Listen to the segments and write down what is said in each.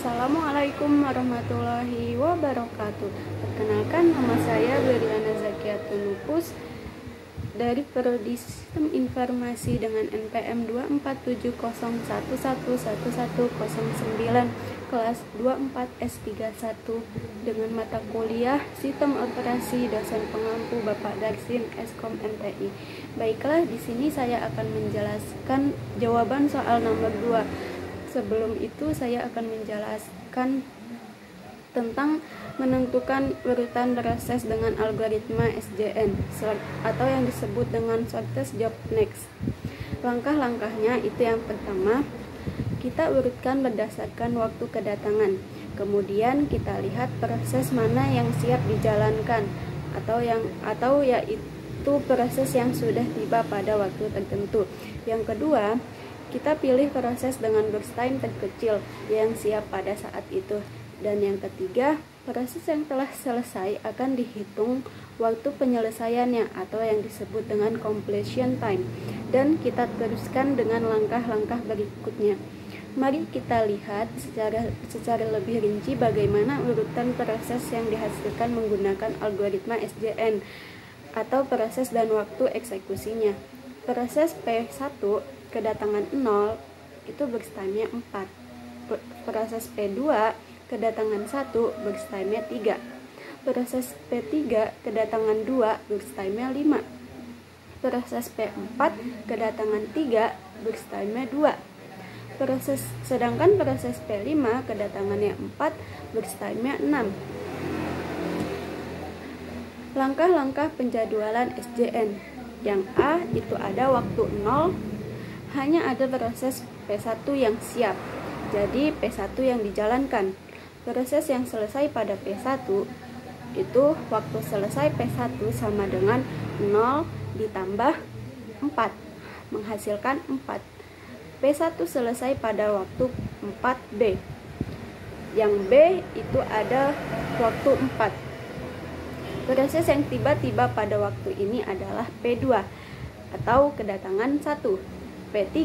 Assalamualaikum warahmatullahi wabarakatuh. Perkenalkan, nama saya Beriana Zakiatun Lupus dari Prodi Sistem Informasi dengan NPM 24701111109 kelas 24 S31 dengan mata kuliah Sistem Operasi, dosen pengampu Bapak Darsin Eskom MTI. Baiklah, di sini saya akan menjelaskan jawaban soal nomor 2. Sebelum itu saya akan menjelaskan tentang menentukan urutan proses dengan algoritma SJN atau yang disebut dengan shortest job next. Langkah-langkahnya itu yang pertama, kita urutkan berdasarkan waktu kedatangan. Kemudian kita lihat proses mana yang siap dijalankan atau yaitu proses yang sudah tiba pada waktu tertentu. Yang kedua, kita pilih proses dengan burst time terkecil yang siap pada saat itu. Dan yang ketiga, proses yang telah selesai akan dihitung waktu penyelesaiannya atau yang disebut dengan completion time. Dan kita teruskan dengan langkah-langkah berikutnya. Mari kita lihat secara lebih rinci bagaimana urutan proses yang dihasilkan menggunakan algoritma SJN atau proses dan waktu eksekusinya. Proses P1 kedatangan 0 itu burst time-nya 4. Proses P2 kedatangan 1 burst time-nya 3. Proses P3 kedatangan 2 burst time-nya 5. Proses P4 kedatangan 3 burst time-nya 2. Sedangkan proses P5 kedatangannya 4 burst time-nya 6. Langkah-langkah penjadwalan SJN. Yang A itu ada waktu 0, hanya ada proses P1 yang siap, jadi P1 yang dijalankan. Proses yang selesai pada P1 itu waktu selesai P1 sama dengan 0 ditambah 4 menghasilkan 4. P1 selesai pada waktu 4B. Yang B itu ada waktu 4. Proses yang tiba-tiba pada waktu ini adalah P2 atau kedatangan 1. P3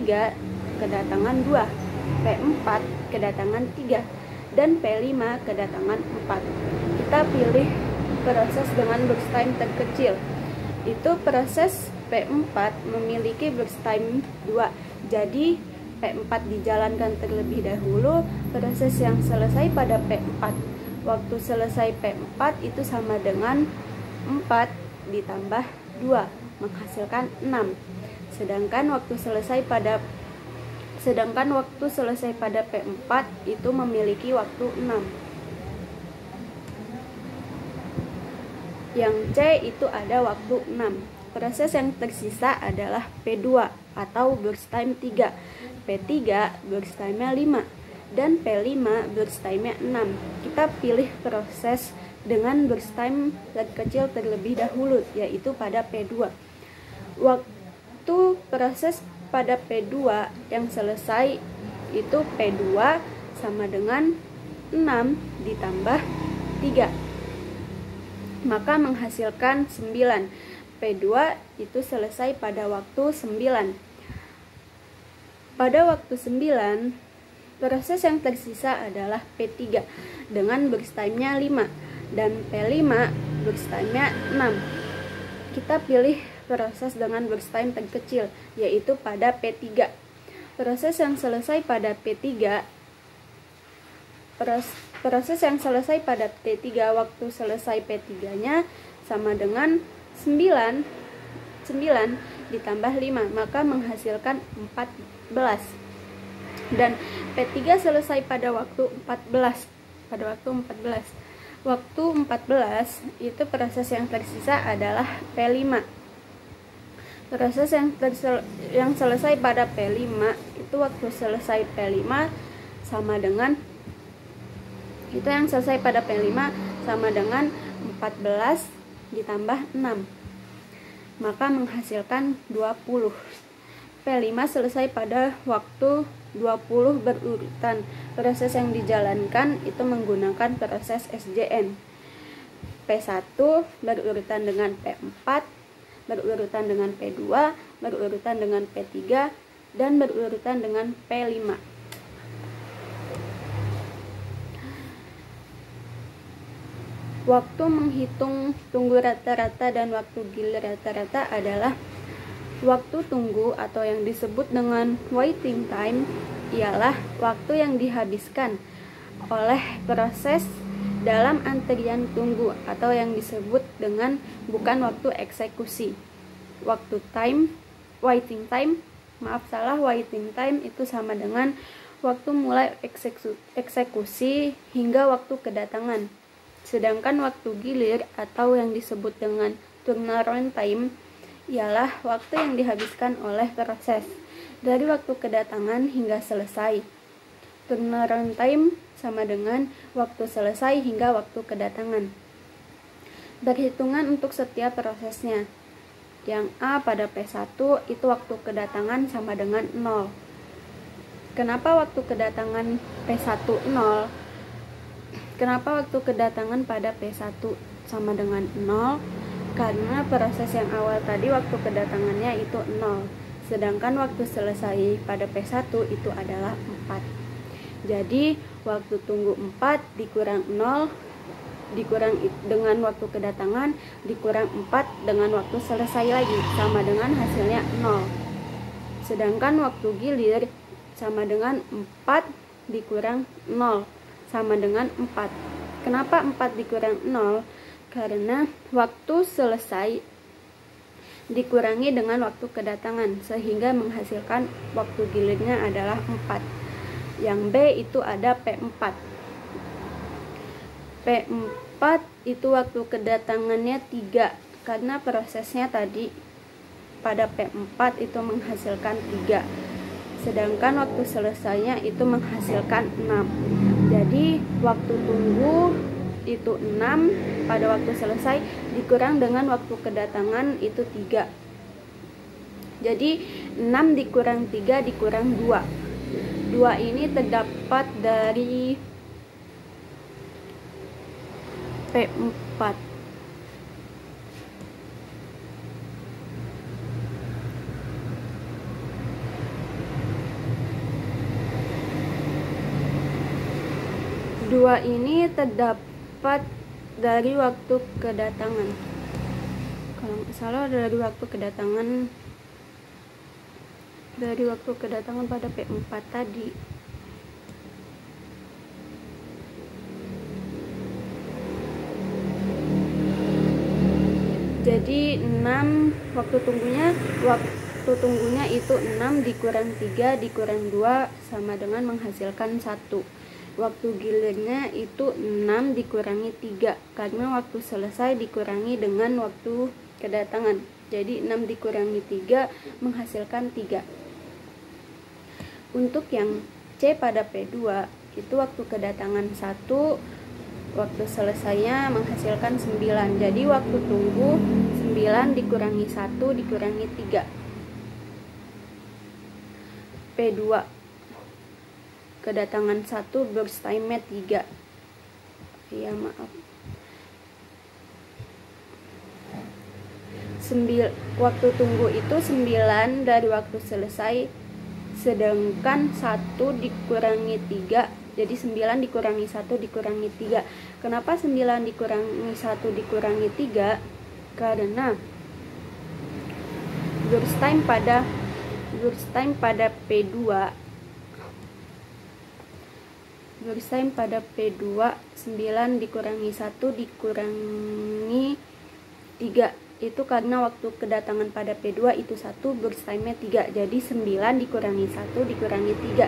kedatangan 2, P4 kedatangan 3, dan P5 kedatangan 4. Kita pilih proses dengan burst time terkecil. Itu proses P4 memiliki burst time 2. Jadi P4 dijalankan terlebih dahulu. Proses yang selesai pada P4, waktu selesai P4 itu sama dengan 4 ditambah 2 menghasilkan 6. Sedangkan waktu selesai pada P4 itu memiliki waktu 6. Yang C itu ada waktu 6. Proses yang tersisa adalah P2 atau burst time 3. P3 burst time-nya 5 dan P5 burst time-nya 6. Kita pilih proses dengan burst time terkecil terlebih dahulu, yaitu pada P2. Waktu proses pada P2 yang selesai itu P2 sama dengan 6 ditambah 3, maka menghasilkan 9. P2 itu selesai pada waktu 9. Pada waktu 9, proses yang tersisa adalah P3 dengan burst time-nya 5 dan P5 burst time-nya 6. Kita pilih proses dengan burst time terkecil, yaitu pada P3. Proses yang selesai pada P3 waktu selesai P3-nya sama dengan 9 ditambah 5, maka menghasilkan 14. Dan P3 selesai pada waktu 14. Waktu 14 itu proses yang tersisa adalah P5. Proses yang selesai pada P5 itu waktu selesai P5 sama dengan itu yang selesai pada P5 sama dengan 14 ditambah 6, maka menghasilkan 20. P5 selesai pada waktu 20 berurutan. Proses yang dijalankan itu menggunakan proses SJN. P1 berurutan dengan P4, berurutan dengan P2, berurutan dengan P3, dan berurutan dengan P5. Waktu menghitung tunggu rata-rata dan waktu gilir rata-rata adalah waktu tunggu atau yang disebut dengan waiting time ialah waktu yang dihabiskan oleh proses dalam antrian tunggu atau yang disebut dengan bukan waktu eksekusi. Waiting time itu sama dengan waktu mulai eksekusi hingga waktu kedatangan. Sedangkan waktu gilir atau yang disebut dengan turnaround time ialah waktu yang dihabiskan oleh proses dari waktu kedatangan hingga selesai. Turnaround time sama dengan waktu selesai hingga waktu kedatangan. Berhitungan untuk setiap prosesnya. Yang A pada P1 itu waktu kedatangan sama dengan 0. Kenapa waktu kedatangan P1 0? Kenapa waktu kedatangan pada P1 sama dengan 0? Karena proses yang awal tadi waktu kedatangannya itu 0. Sedangkan waktu selesai pada P1 itu adalah 4. Jadi waktu tunggu 4 dikurang 0 dikurang dengan waktu kedatangan dikurang 4 dengan waktu selesai lagi sama dengan hasilnya 0. Sedangkan waktu gilir sama dengan 4 dikurang 0 sama dengan 4. Kenapa 4 dikurang 0? Karena waktu selesai dikurangi dengan waktu kedatangan sehingga menghasilkan waktu gilirnya adalah 4. Yang B itu ada P4. P4 itu waktu kedatangannya 3 karena prosesnya tadi pada P4 itu menghasilkan 3. Sedangkan waktu selesainya itu menghasilkan 6. Jadi waktu tunggu itu 6 pada waktu selesai dikurang dengan waktu kedatangan itu 3. Jadi 6 dikurang 3 dikurang 2. 2 ini terdapat dari P4. Dua ini terdapat dari waktu kedatangan. Kalau nggak salah dari waktu kedatangan pada P4 tadi. Jadi 6 waktu tunggunya itu 6 dikurang 3 dikurang 2 sama dengan menghasilkan 1. Waktu gilirnya itu 6 dikurangi 3 karena waktu selesai dikurangi dengan waktu kedatangan. Jadi 6 dikurangi 3 menghasilkan 3. Untuk yang C pada P2 itu waktu kedatangan 1, waktu selesainya menghasilkan 9. Jadi waktu tunggu 9 dikurangi 1 dikurangi 3. P2 kedatangan 1 burst time-nya 3. Ya maaf. Waktu tunggu itu 9 dari waktu selesai, sedangkan 1 dikurangi 3 jadi 9 dikurangi 1 dikurangi 3. Kenapa 9 dikurangi 1 dikurangi 3? Karena burst time pada P2 9 dikurangi 1 dikurangi 3 itu karena waktu kedatangan pada P2 itu 1, burst time-nya 3. Jadi 9 dikurangi 1 dikurangi 3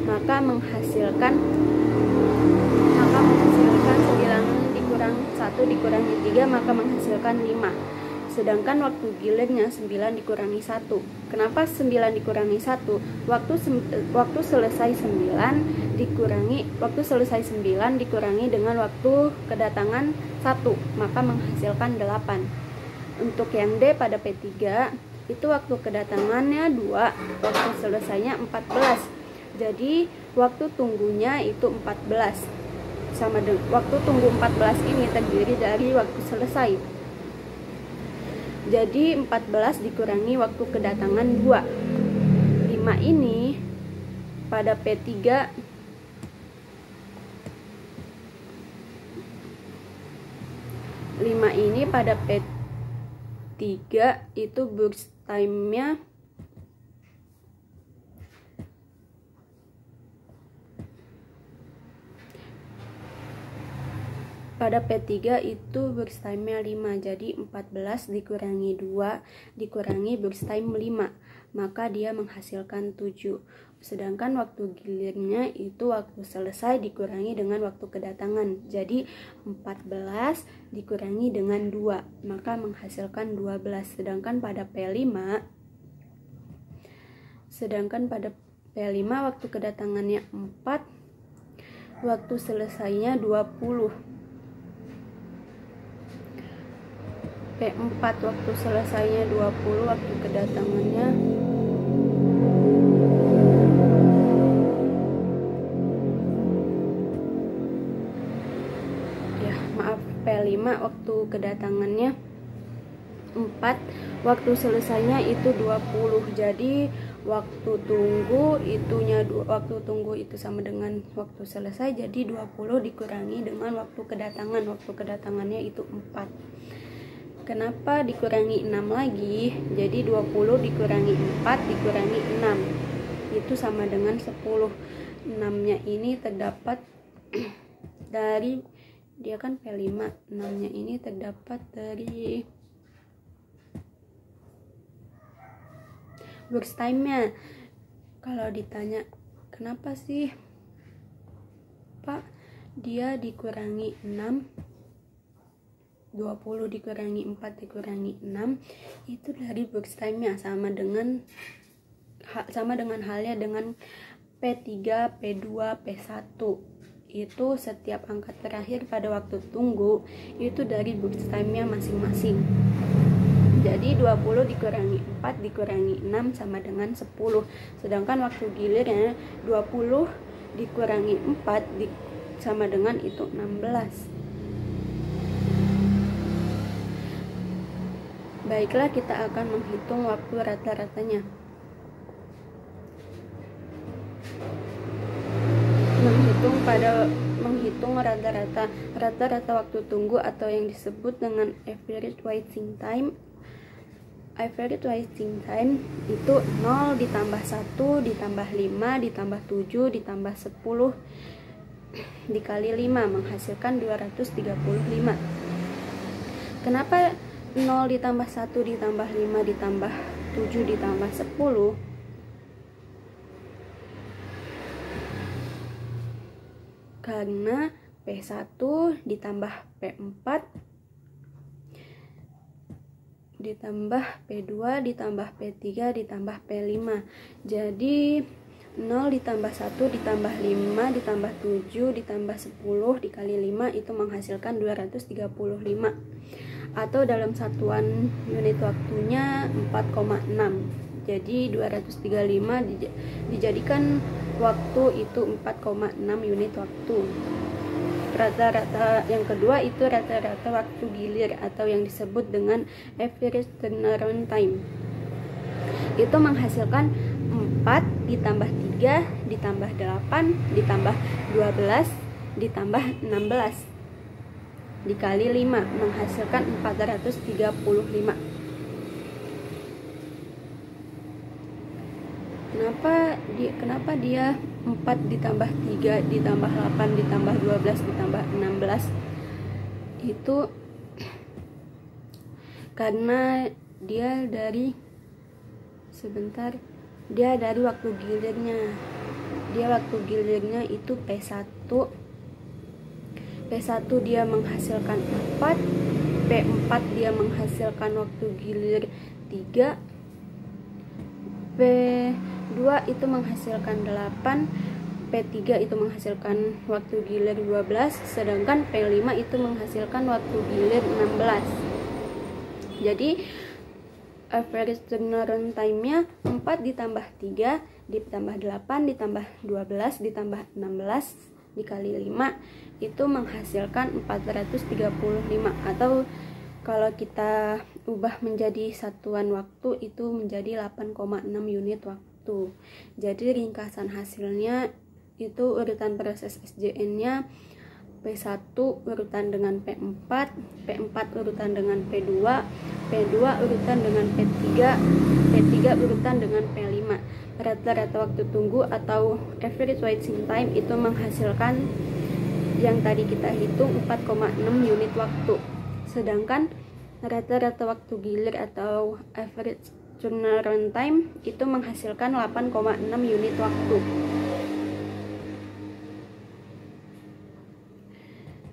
maka menghasilkan 9 dikurang 1 dikurangi 3 maka menghasilkan 5. Sedangkan waktu gilirnya 9 dikurangi 1. Kenapa 9 dikurangi 1? Waktu selesai 9 dikurangi dengan waktu kedatangan 1 maka menghasilkan 8. Untuk yang D pada P3 itu waktu kedatangannya 2, waktu selesainya 14. Jadi waktu tunggunya itu 14. Waktu tunggu 14 ini terdiri dari waktu selesai. Jadi 14 dikurangi waktu kedatangan 2. 5 ini pada P3 ini pada P3 itu burst time-nya itu burst time-nya 5. Jadi 14 dikurangi 2 dikurangi burst time 5, maka dia menghasilkan 7. Sedangkan waktu gilirnya itu waktu selesai dikurangi dengan waktu kedatangan. Jadi 14 dikurangi dengan 2, maka menghasilkan 12. Sedangkan pada P5 waktu kedatangannya 4, waktu selesainya 20. P4 waktu selesainya 20, waktu kedatangannya P5 waktu kedatangannya 4, waktu selesainya itu 20. Jadi waktu tunggu itu sama dengan waktu selesai, jadi 20 dikurangi dengan waktu kedatangan. Waktu kedatangannya itu 4. Kenapa dikurangi 6 lagi? Jadi 20 dikurangi 4 dikurangi 6 itu sama dengan 10. 6-nya ini terdapat dari, dia kan P5, 6-nya ini terdapat dari burst time-nya. Kalau ditanya kenapa sih Pak dia dikurangi 6, 20 dikurangi 4 dikurangi 6 itu dari burst time-nya, sama dengan halnya dengan P3, P2, P1. Itu setiap angka terakhir pada waktu tunggu itu dari burst time-nya masing-masing. Jadi 20 dikurangi 4 dikurangi 6 sama dengan 10. Sedangkan waktu gilirnya 20 dikurangi 4 sama dengan itu 16. Baiklah, kita akan menghitung waktu rata-ratanya. Menghitung rata-rata waktu tunggu atau yang disebut dengan average waiting time. Average waiting time itu 0 ditambah 1 ditambah 5 ditambah 7 ditambah 10 dikali 5 menghasilkan 235. Kenapa 0 ditambah 1 ditambah 5 ditambah 7 ditambah 10? Karena P1 ditambah P4 ditambah P2 ditambah P3 ditambah P5. Jadi 0 ditambah 1 ditambah 5 ditambah 7 ditambah 10 dikali 5 itu menghasilkan 235. Atau dalam satuan unit waktunya 4,6. Jadi 235 dijadikan waktu itu 4,6 unit waktu. Rata-rata yang kedua itu rata-rata waktu gilir atau yang disebut dengan average turnaround time. Itu menghasilkan 4 ditambah 3 ditambah 8 ditambah 12 ditambah 16 dikali 5 menghasilkan 435. Kenapa dia 4 ditambah 3 ditambah 8 ditambah 12 ditambah 16? Itu karena dia dari waktu gilirnya. Waktu gilirnya itu P1 dia menghasilkan 4, P4 dia menghasilkan waktu gilir 3, P2 itu menghasilkan 8, P3 itu menghasilkan waktu gilir 12, sedangkan P5 itu menghasilkan waktu gilir 16. Jadi average turnaround time-nya 4 ditambah 3 ditambah 8 ditambah 12 ditambah 16 dikali 5 itu menghasilkan 435. Atau kalau kita ubah menjadi satuan waktu itu menjadi 8,6 unit waktu. Jadi ringkasan hasilnya itu urutan proses SJN-nya P1 urutan dengan P4, P4 urutan dengan P2, P2 urutan dengan P3, P3 urutan dengan P5. Rata-rata waktu tunggu atau average waiting time itu menghasilkan yang tadi kita hitung 4,6 unit waktu. Sedangkan rata-rata waktu gilir atau average turnaround time itu menghasilkan 8,6 unit waktu.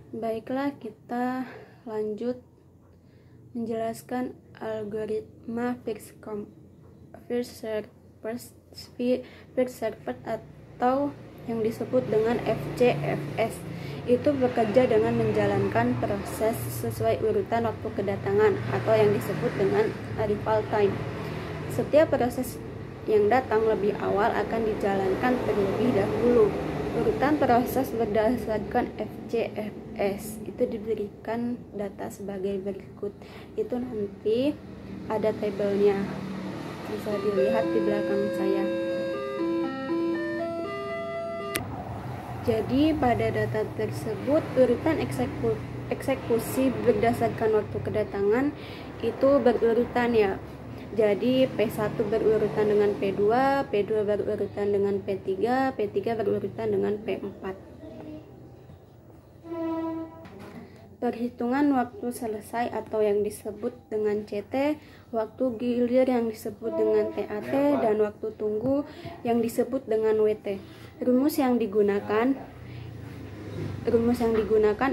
Baiklah, kita lanjut menjelaskan algoritma first server atau yang disebut dengan FCFS. Itu bekerja dengan menjalankan proses sesuai urutan waktu kedatangan atau yang disebut dengan arrival time. Setiap proses yang datang lebih awal akan dijalankan terlebih dahulu. Urutan proses berdasarkan FCFS itu diberikan data sebagai berikut. Itu nanti ada tabelnya, bisa dilihat di belakang saya. Jadi pada data tersebut urutan eksekusi berdasarkan waktu kedatangan itu berurutan ya. Jadi P1 berurutan dengan P2, P2 berurutan dengan P3, P3 berurutan dengan P4. Perhitungan waktu selesai atau yang disebut dengan CT, waktu gilir yang disebut dengan TAT, dan waktu tunggu yang disebut dengan WT. Rumus yang digunakan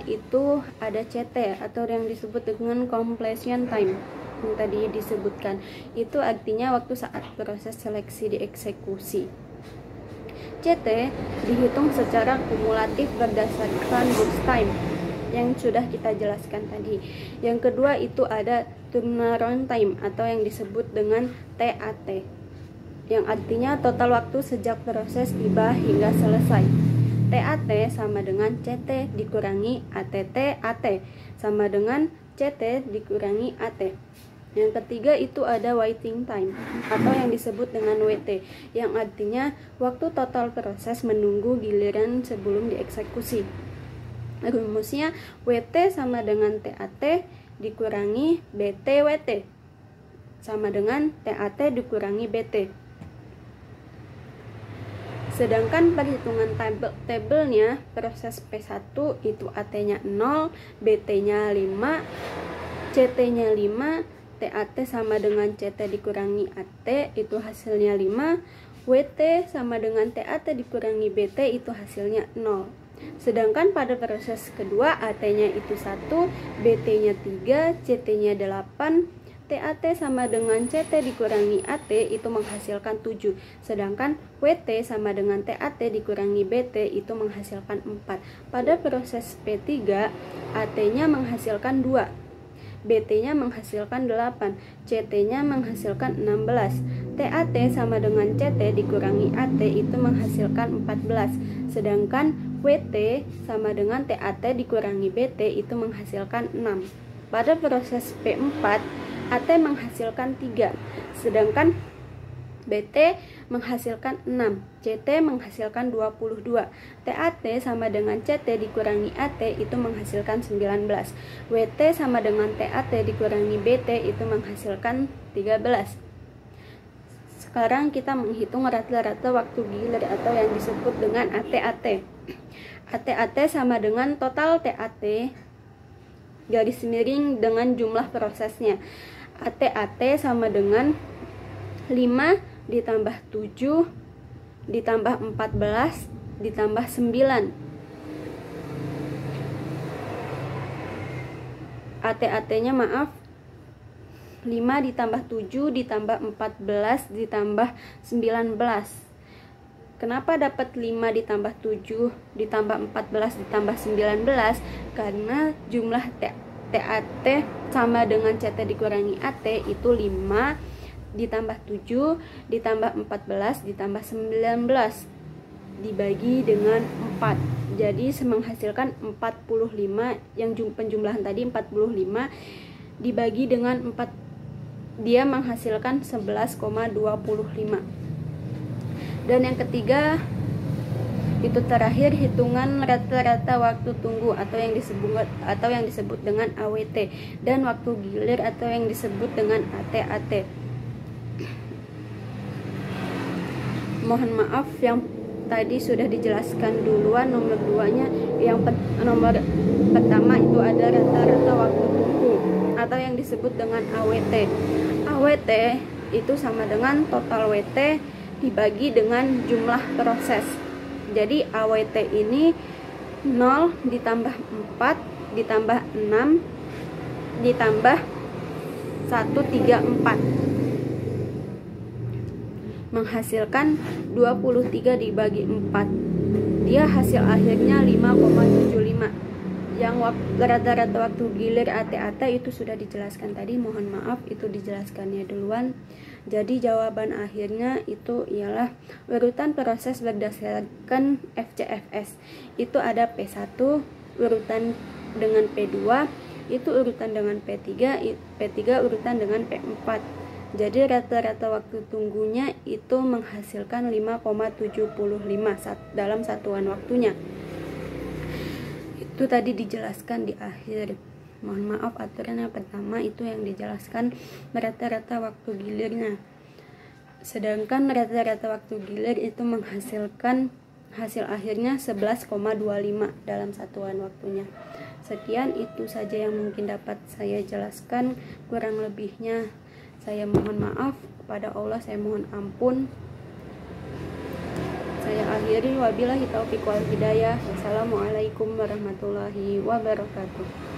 itu ada CT atau yang disebut dengan completion time yang tadi disebutkan. Itu artinya waktu saat proses seleksi dieksekusi. CT dihitung secara kumulatif berdasarkan burst time yang sudah kita jelaskan tadi. Yang kedua itu ada turnaround time atau yang disebut dengan TAT, yang artinya total waktu sejak proses tiba hingga selesai. TAT sama dengan CT dikurangi ATT, AT sama dengan CT dikurangi AT. Yang ketiga itu ada waiting time atau yang disebut dengan WT, yang artinya waktu total proses menunggu giliran sebelum dieksekusi. Rumusnya WT sama dengan TAT dikurangi BT WT sama dengan TAT dikurangi BT. Sedangkan perhitungan tabelnya proses P1 itu AT-nya 0, BT-nya 5, CT-nya 5, TAT sama dengan CT dikurangi AT itu hasilnya 5, WT sama dengan TAT dikurangi BT itu hasilnya 0. Sedangkan pada proses kedua AT-nya itu 1, BT-nya 3, CT-nya 8, TAT sama dengan CT dikurangi AT itu menghasilkan 7. Sedangkan WT sama dengan TAT dikurangi BT itu menghasilkan 4. Pada proses P3 AT-nya menghasilkan 2, BT-nya menghasilkan 8, CT-nya menghasilkan 16, TAT sama dengan CT dikurangi AT itu menghasilkan 14, sedangkan WT sama dengan TAT dikurangi BT itu menghasilkan 6. Pada proses P4, AT menghasilkan 3, sedangkan BT menghasilkan 6, CT menghasilkan 22, TAT sama dengan CT dikurangi AT itu menghasilkan 19, WT sama dengan TAT dikurangi BT itu menghasilkan 13. Sekarang kita menghitung rata-rata waktu gilir atau yang disebut dengan AT-AT. AT-AT sama dengan total TAT garis miring dengan jumlah prosesnya. AT-AT sama dengan 5 ditambah 7 ditambah 14 ditambah 9. AT-AT-nya 5 ditambah 7 ditambah 14 ditambah 19. Kenapa dapat 5 ditambah 7 ditambah 14 ditambah 19? Karena jumlah TAT sama dengan CT dikurangi AT itu 5 ditambah 7 ditambah 14 ditambah 19 dibagi dengan 4. Jadi menghasilkan 45, yang penjumlahan tadi 45 dibagi dengan 4, dia menghasilkan 11,25. Dan yang ketiga Itu terakhir hitungan rata-rata waktu tunggu atau yang disebut dengan AWT, dan waktu gilir atau yang disebut dengan AT-AT. Mohon maaf yang tadi sudah dijelaskan duluan. Nomor 2-nya, nomor pertama itu ada rata-rata waktu tunggu atau yang disebut dengan AWT. AWT itu sama dengan total WT dibagi dengan jumlah proses. Jadi AWT ini 0 ditambah 4 ditambah 6 ditambah 134 menghasilkan 23 dibagi 4. Dia hasil akhirnya 5,75. Yang rata-rata waktu gilir AT-AT itu sudah dijelaskan tadi, mohon maaf itu dijelaskannya duluan. Jadi jawaban akhirnya itu ialah urutan proses berdasarkan FCFS. Itu ada P1 urutan dengan P2, itu urutan dengan P3, P3 urutan dengan P4. Jadi rata-rata waktu tunggunya itu menghasilkan 5,75 dalam satuan waktunya. Itu tadi dijelaskan di akhir. Mohon maaf, aturan yang pertama itu yang dijelaskan rata-rata waktu gilirnya. Sedangkan rata-rata waktu gilir itu menghasilkan hasil akhirnya 11,25 dalam satuan waktunya. Sekian itu saja yang mungkin dapat saya jelaskan. Kurang lebihnya saya mohon maaf, kepada Allah saya mohon ampun. Saya akhiri, wabillahi taufiq wal hidayah. Wassalamualaikum warahmatullahi wabarakatuh.